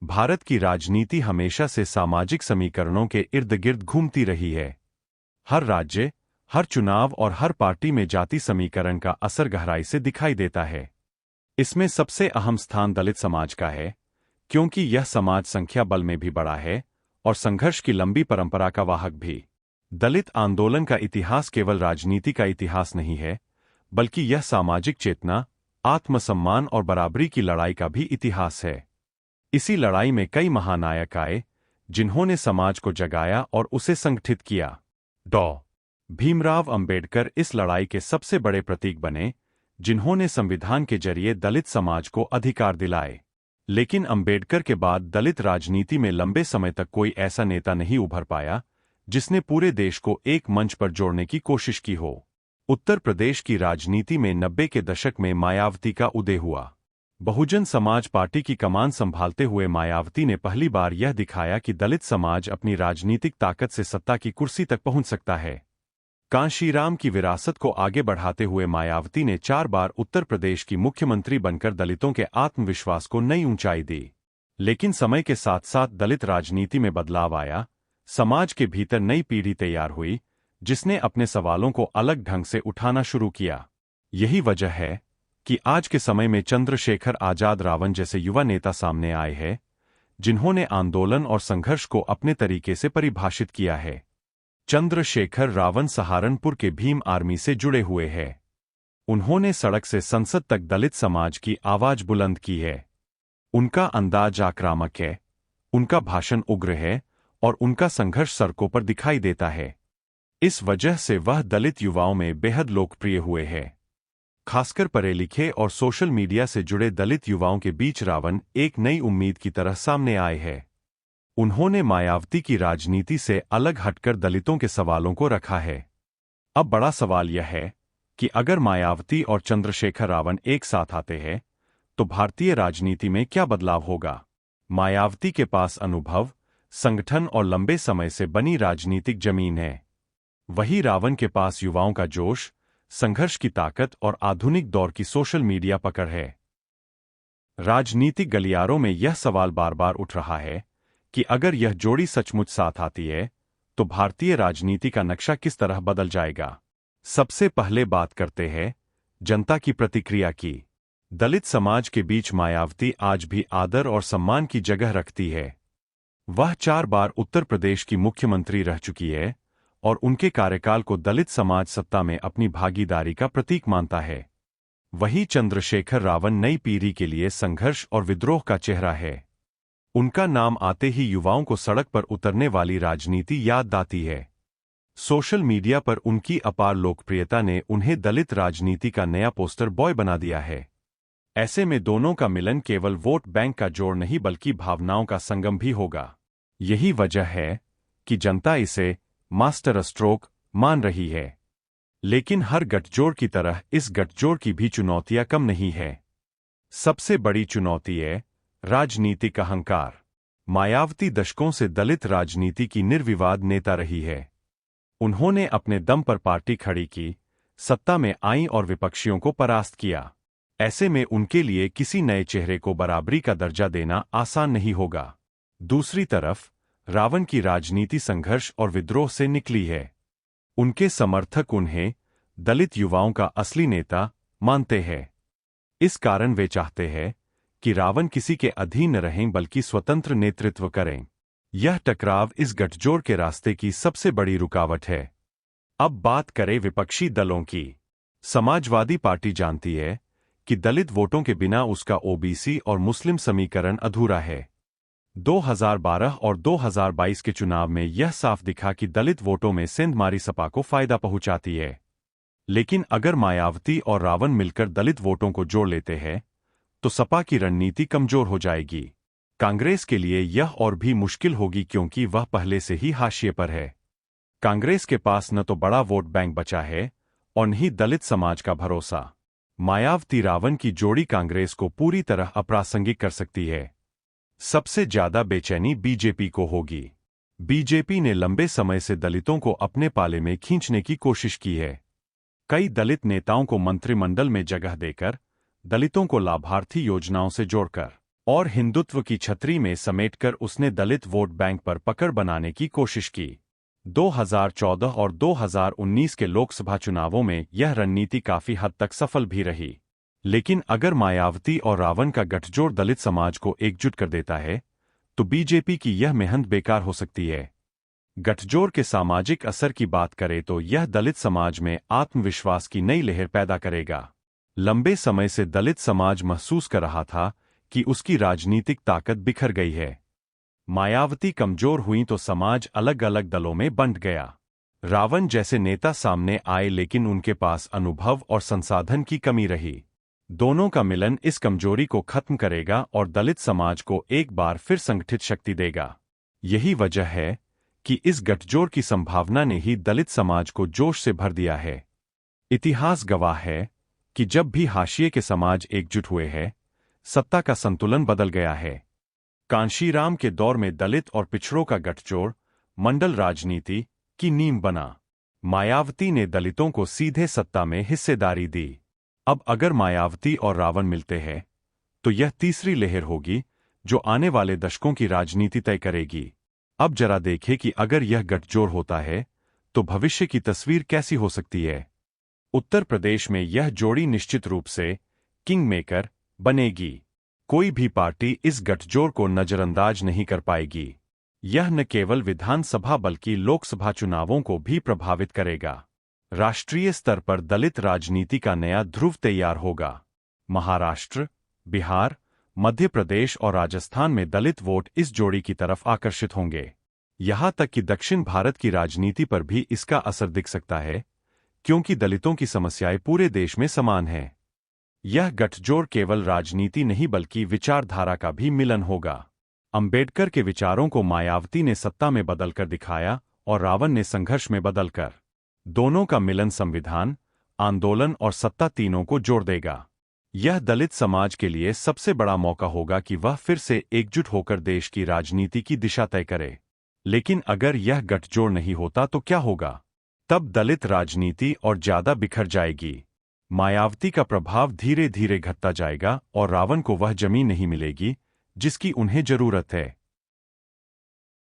भारत की राजनीति हमेशा से सामाजिक समीकरणों के इर्द गिर्द घूमती रही है। हर राज्य, हर चुनाव और हर पार्टी में जाति समीकरण का असर गहराई से दिखाई देता है। इसमें सबसे अहम स्थान दलित समाज का है, क्योंकि यह समाज संख्या बल में भी बड़ा है और संघर्ष की लंबी परंपरा का वाहक भी। दलित आंदोलन का इतिहास केवल राजनीति का इतिहास नहीं है, बल्कि यह सामाजिक चेतना, आत्मसम्मान और बराबरी की लड़ाई का भी इतिहास है। इसी लड़ाई में कई महानायक आए, जिन्होंने समाज को जगाया और उसे संगठित किया। डॉ. भीमराव अंबेडकर इस लड़ाई के सबसे बड़े प्रतीक बने, जिन्होंने संविधान के जरिए दलित समाज को अधिकार दिलाए। लेकिन अंबेडकर के बाद दलित राजनीति में लंबे समय तक कोई ऐसा नेता नहीं उभर पाया, जिसने पूरे देश को एक मंच पर जोड़ने की कोशिश की हो। उत्तर प्रदेश की राजनीति में 90 के दशक में मायावती का उदय हुआ। बहुजन समाज पार्टी की कमान संभालते हुए मायावती ने पहली बार यह दिखाया कि दलित समाज अपनी राजनीतिक ताकत से सत्ता की कुर्सी तक पहुंच सकता है। कांशीराम की विरासत को आगे बढ़ाते हुए मायावती ने 4 बार उत्तर प्रदेश की मुख्यमंत्री बनकर दलितों के आत्मविश्वास को नई ऊंचाई दी। लेकिन समय के साथ साथ दलित राजनीति में बदलाव आया, समाज के भीतर नई पीढ़ी तैयार हुई, जिसने अपने सवालों को अलग ढंग से उठाना शुरू किया। यही वजह है कि आज के समय में चंद्रशेखर आजाद रावण जैसे युवा नेता सामने आए हैं, जिन्होंने आंदोलन और संघर्ष को अपने तरीके से परिभाषित किया है। चंद्रशेखर रावण सहारनपुर के भीम आर्मी से जुड़े हुए हैं। उन्होंने सड़क से संसद तक दलित समाज की आवाज बुलंद की है। उनका अंदाज आक्रामक है, उनका भाषण उग्र है और उनका संघर्ष सड़कों पर दिखाई देता है। इस वजह से वह दलित युवाओं में बेहद लोकप्रिय हुए हैं। खासकर पढ़े लिखे और सोशल मीडिया से जुड़े दलित युवाओं के बीच रावण एक नई उम्मीद की तरह सामने आए हैं। उन्होंने मायावती की राजनीति से अलग हटकर दलितों के सवालों को रखा है। अब बड़ा सवाल यह है कि अगर मायावती और चंद्रशेखर रावण एक साथ आते हैं, तो भारतीय राजनीति में क्या बदलाव होगा? मायावती के पास अनुभव, संगठन और लंबे समय से बनी राजनीतिक जमीन है। वहीं रावण के पास युवाओं का जोश, संघर्ष की ताकत और आधुनिक दौर की सोशल मीडिया पकड़ है। राजनीतिक गलियारों में यह सवाल बार बार उठ रहा है कि अगर यह जोड़ी सचमुच साथ आती है, तो भारतीय राजनीति का नक्शा किस तरह बदल जाएगा। सबसे पहले बात करते हैं जनता की प्रतिक्रिया की। दलित समाज के बीच मायावती आज भी आदर और सम्मान की जगह रखती है। वह 4 बार उत्तर प्रदेश की मुख्यमंत्री रह चुकी है और उनके कार्यकाल को दलित समाज सत्ता में अपनी भागीदारी का प्रतीक मानता है। वहीं चंद्रशेखर रावण नई पीढ़ी के लिए संघर्ष और विद्रोह का चेहरा है। उनका नाम आते ही युवाओं को सड़क पर उतरने वाली राजनीति याद आती है। सोशल मीडिया पर उनकी अपार लोकप्रियता ने उन्हें दलित राजनीति का नया पोस्टर बॉय बना दिया है। ऐसे में दोनों का मिलन केवल वोट बैंक का जोड़ नहीं बल्कि भावनाओं का संगम भी होगा। यही वजह है कि जनता इसे मास्टर स्ट्रोक मान रही है। लेकिन हर गठजोड़ की तरह इस गठजोड़ की भी चुनौतियां कम नहीं है। सबसे बड़ी चुनौती है राजनीतिक अहंकार। मायावती दशकों से दलित राजनीति की निर्विवाद नेता रही है। उन्होंने अपने दम पर पार्टी खड़ी की, सत्ता में आई और विपक्षियों को परास्त किया। ऐसे में उनके लिए किसी नए चेहरे को बराबरी का दर्जा देना आसान नहीं होगा। दूसरी तरफ रावण की राजनीति संघर्ष और विद्रोह से निकली है। उनके समर्थक उन्हें दलित युवाओं का असली नेता मानते हैं। इस कारण वे चाहते हैं कि रावण किसी के अधीन न रहें बल्कि स्वतंत्र नेतृत्व करें। यह टकराव इस गठजोड़ के रास्ते की सबसे बड़ी रुकावट है। अब बात करें विपक्षी दलों की। समाजवादी पार्टी जानती है कि दलित वोटों के बिना उसका ओबीसी और मुस्लिम समीकरण अधूरा है। 2012 और 2022 के चुनाव में यह साफ दिखा कि दलित वोटों में सेंधमारी सपा को फायदा पहुंचाती है। लेकिन अगर मायावती और रावण मिलकर दलित वोटों को जोड़ लेते हैं, तो सपा की रणनीति कमजोर हो जाएगी। कांग्रेस के लिए यह और भी मुश्किल होगी क्योंकि वह पहले से ही हाशिए पर है। कांग्रेस के पास न तो बड़ा वोट बैंक बचा है और न ही दलित समाज का भरोसा। मायावती रावण की जोड़ी कांग्रेस को पूरी तरह अप्रासंगिक कर सकती है। सबसे ज्यादा बेचैनी बीजेपी को होगी। बीजेपी ने लंबे समय से दलितों को अपने पाले में खींचने की कोशिश की है। कई दलित नेताओं को मंत्रिमंडल में जगह देकर, दलितों को लाभार्थी योजनाओं से जोड़कर और हिंदुत्व की छतरी में समेटकर उसने दलित वोट बैंक पर पकड़ बनाने की कोशिश की। 2014 और 2019 के लोकसभा चुनावों में यह रणनीति काफी हद तक सफल भी रही। लेकिन अगर मायावती और रावण का गठजोड़ दलित समाज को एकजुट कर देता है, तो बीजेपी की यह मेहनत बेकार हो सकती है। गठजोड़ के सामाजिक असर की बात करें तो यह दलित समाज में आत्मविश्वास की नई लहर पैदा करेगा। लंबे समय से दलित समाज महसूस कर रहा था कि उसकी राजनीतिक ताकत बिखर गई है। मायावती कमजोर हुई तो समाज अलग अलग दलों में बंट गया। रावण जैसे नेता सामने आए लेकिन उनके पास अनुभव और संसाधन की कमी रही। दोनों का मिलन इस कमजोरी को खत्म करेगा और दलित समाज को एक बार फिर संगठित शक्ति देगा। यही वजह है कि इस गठजोड़ की संभावना ने ही दलित समाज को जोश से भर दिया है। इतिहास गवाह है कि जब भी हाशिए के समाज एकजुट हुए हैं, सत्ता का संतुलन बदल गया है। कांशीराम के दौर में दलित और पिछड़ों का गठजोड़ मंडल राजनीति की नींव बना। मायावती ने दलितों को सीधे सत्ता में हिस्सेदारी दी। अब अगर मायावती और रावण मिलते हैं, तो यह तीसरी लहर होगी जो आने वाले दशकों की राजनीति तय करेगी। अब जरा देखें कि अगर यह गठजोड़ होता है, तो भविष्य की तस्वीर कैसी हो सकती है। उत्तर प्रदेश में यह जोड़ी निश्चित रूप से किंग मेकर बनेगी। कोई भी पार्टी इस गठजोड़ को नजरअंदाज नहीं कर पाएगी। यह न केवल विधानसभा बल्कि लोकसभा चुनावों को भी प्रभावित करेगा। राष्ट्रीय स्तर पर दलित राजनीति का नया ध्रुव तैयार होगा। महाराष्ट्र, बिहार, मध्य प्रदेश और राजस्थान में दलित वोट इस जोड़ी की तरफ आकर्षित होंगे। यहां तक कि दक्षिण भारत की राजनीति पर भी इसका असर दिख सकता है, क्योंकि दलितों की समस्याएं पूरे देश में समान हैं। यह गठजोड़ केवल राजनीति नहीं बल्कि विचारधारा का भी मिलन होगा। अंबेडकर के विचारों को मायावती ने सत्ता में बदलकर दिखाया और रावण ने संघर्ष में बदलकर। दोनों का मिलन संविधान, आंदोलन और सत्ता तीनों को जोड़ देगा। यह दलित समाज के लिए सबसे बड़ा मौका होगा कि वह फिर से एकजुट होकर देश की राजनीति की दिशा तय करे। लेकिन अगर यह गठजोड़ नहीं होता तो क्या होगा? तब दलित राजनीति और ज्यादा बिखर जाएगी। मायावती का प्रभाव धीरे धीरे घटता जाएगा और रावण को वह जमीन नहीं मिलेगी जिसकी उन्हें जरूरत है।